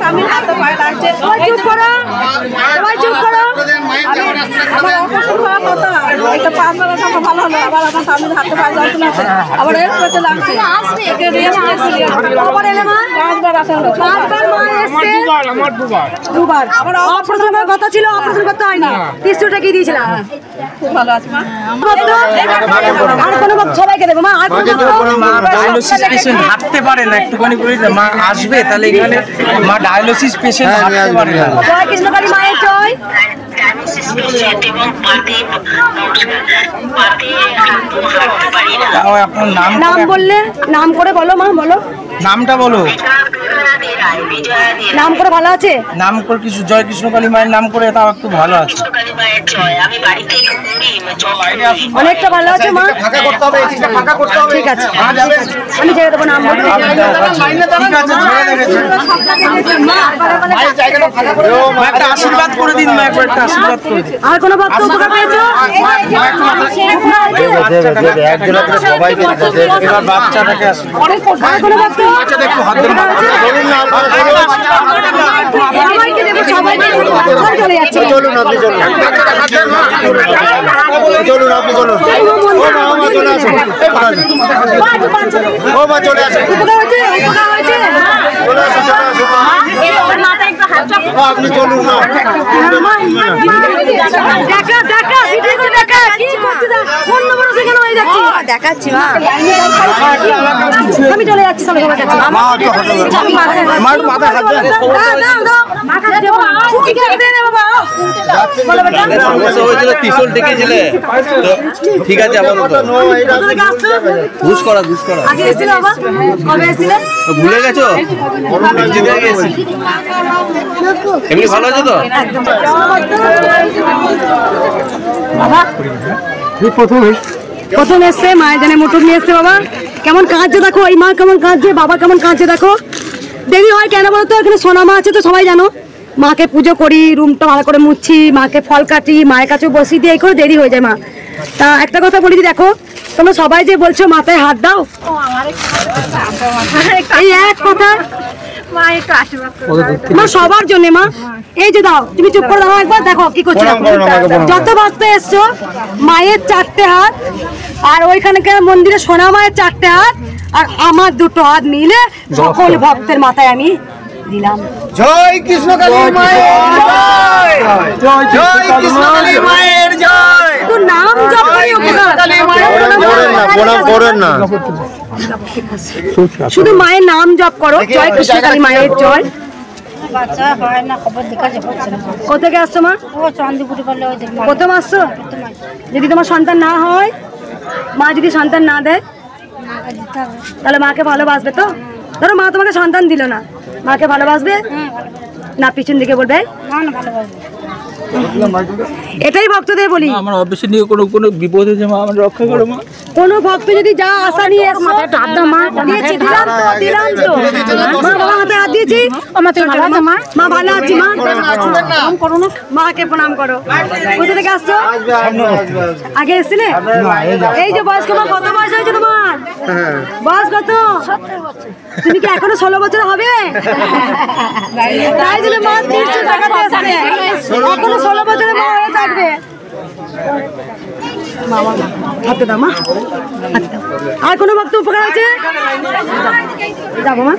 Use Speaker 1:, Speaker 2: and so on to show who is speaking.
Speaker 1: স্বামীর হাতে পায়ে লাগছে। চুপ করো, সবাই চুপ করো। আমার অপারেশন হওয়ার কথা, এটা 5 বার আমার ভালো হলো, আবার আমার স্বামীর হাতে পায়ে যন্ত্রণা আছে, আবার এর পেটে লাগছে। একে রেস্ট কবার এলে মা? 5 বার আসলো। 5 বার মা এসছে? আমার 2 বার। আবার অপারেশনের কথা ছিল, অপারেশন করতে হয়নি, টিস্যুটা কি দিয়েছিলাম। খুব ভালো আছে মা। আর কোনো ভক্ত সবাইকে দেবো মা। আর কোনো
Speaker 2: ডায়ালিসিস পেশেন্ট হাঁটতে পারে না, একটুখানি করে মা আসবে তাহলে এখানে। মা ডায়ালিসিস পেশেন্ট হাঁটতে পারে না।
Speaker 1: জয় কৃষ্ণকালী মায়ের জয়।
Speaker 2: আপনার
Speaker 1: নাম বললে, নাম করে বলো মা, বলো
Speaker 2: নামটা বলো।
Speaker 1: নাম করে ভালো আছে?
Speaker 2: নাম করে কিছু জয় কৃষ্ণকালী মায়ের নাম করে তাও একটু ভালো আছে।
Speaker 1: অনেকটা ভালো আছে মা। ঠিক আছে, আমি ছেড়ে দেবো নাম বলতে।
Speaker 2: একটা আশীর্বাদ করে দিন মা, একটা আশীর্বাদ করে দিন।
Speaker 1: আর কোনো ভক্ত উপকার পেয়েছো?
Speaker 2: এবার বাচ্চাটাকে আসুন।
Speaker 1: আর কোনো ভক্ত? সবাইকে দেবো, সবাইকে চলে যাচ্ছে।
Speaker 3: চলুন আপনি চলুন, চলুন আপনি চলুন। ও মা চলে আসুন,
Speaker 1: উপকার হয়েছে, উপকার হয়েছে।
Speaker 3: চলে আসুন, চলে আসুন। আপনি চলুন না,
Speaker 1: দেখা দেখা ভিডিও করে দেখা কি করতে দাও, ফোন নম্বর সেখানে হয়ে যাচ্ছে। দেখাচ্ছি মা, আমি চলে যাচ্ছি। সবাই যাচ্ছে
Speaker 3: মা একটু হাতে আমার মাথা হাত দেন।
Speaker 1: দাও দাও দাও, মাথা দেবো ঠিক আছে, দে বাবা। বলো বেটা,
Speaker 2: হয়েছিল ত্রিশূল ডেকেছিলে ঠিক আছে। আবার ঘুষ করা
Speaker 1: আগে এসেছিল বাবা, কবে এসেছিলেন?
Speaker 2: ভুলে গেছো? এমনি ভালো আছে তো?
Speaker 1: বাবা প্রথম এসছে মায়ের জানে মোটর নিয়ে এসছে। বাবা কেমন কাঁদছে দেখো, এই মা কেমন কাঁদছে, বাবা কেমন কাঁদছে দেখো। দেরি হয় কেন বলো তো? এখানে সোনা মা আছে তো সবাই জানো। মাকে পুজো করি, রুমটা ভালো করে মুছছি, মাকে ফল কাটি, মায়ের কাছেও বসিয়ে দিয়ে এই করে দেরি হয়ে যায় মা। তা একটা কথা বলি, দেখো তোমরা সবাই যে বলছো মাথায় হাত দাও, এই এক কথা মা সবার জন্য মা। এই যে দাও, তুমি চুপ করে দাও একবার, দেখো কি করছো। যত ভক্ত এসছো মায়ের 4টে হাত, আর ওইখানকার মন্দিরে সোনা মায়ের 4টে হাত, আর আমার 2টো হাত মিলে সকল ভক্তের মাথায় আমি দিলাম।
Speaker 3: জয় কৃষ্ণকালী মায়ের জয়, জয় কৃষ্ণকালী মায়ের জয়।
Speaker 1: তো নাম জপ করি,
Speaker 3: প্রণাম করেন না,
Speaker 1: শুধু মায়ের নাম জপ করো। জয় কৃষ্ণকালী মায়ের জয়।
Speaker 4: বাচ্চা হয় না, খবর দেখা যাচ্ছে না।
Speaker 1: কোথা থেকে আসছো মা?
Speaker 4: ও চাঁদিপুরি বলে ওই দেখো।
Speaker 1: প্রথম আসছো? যদি তোমার সন্তান না হয়, মা যদি সন্তান না দেয় তাহলে মাকে ভালোবাসবে তো? ধরো মা তোমাকে সন্তান দিল না, মাকে ভালোবাসবে না? পিছন দিকে বলবে
Speaker 4: না না, ভালোবাসবে।
Speaker 1: এটাই ভক্তদের বলি,
Speaker 2: আমার অফিসে নিয়ে কোনো বিপদ হয়েছে মা, আমার রক্ষা করো মা।
Speaker 1: কোনো ভক্ত যদি যা আশা নিয়ে এসো, দিয়েছি, দিলাম তো, দিলাম তো। মা বাবা হাতে হাত দিয়েছি, মা ভালো আছি মা। মাকে প্রণাম করো। কোথা থেকে আসছো? আগে এসছিলে? এই যে বয়স্ক মা, কত বয়স হয়েছে তোমার? বয়স কত? তুমি কি এখনো 16 বছর হবে? তাই জন্য মা 300 টাকাতে আসছে, এখনো 16 বছরের মা হয়ে থাকবে। হাতে দাও মা, হাতে দাও। আর কোনো ভক্ত উপকার আছে? যাবো মা।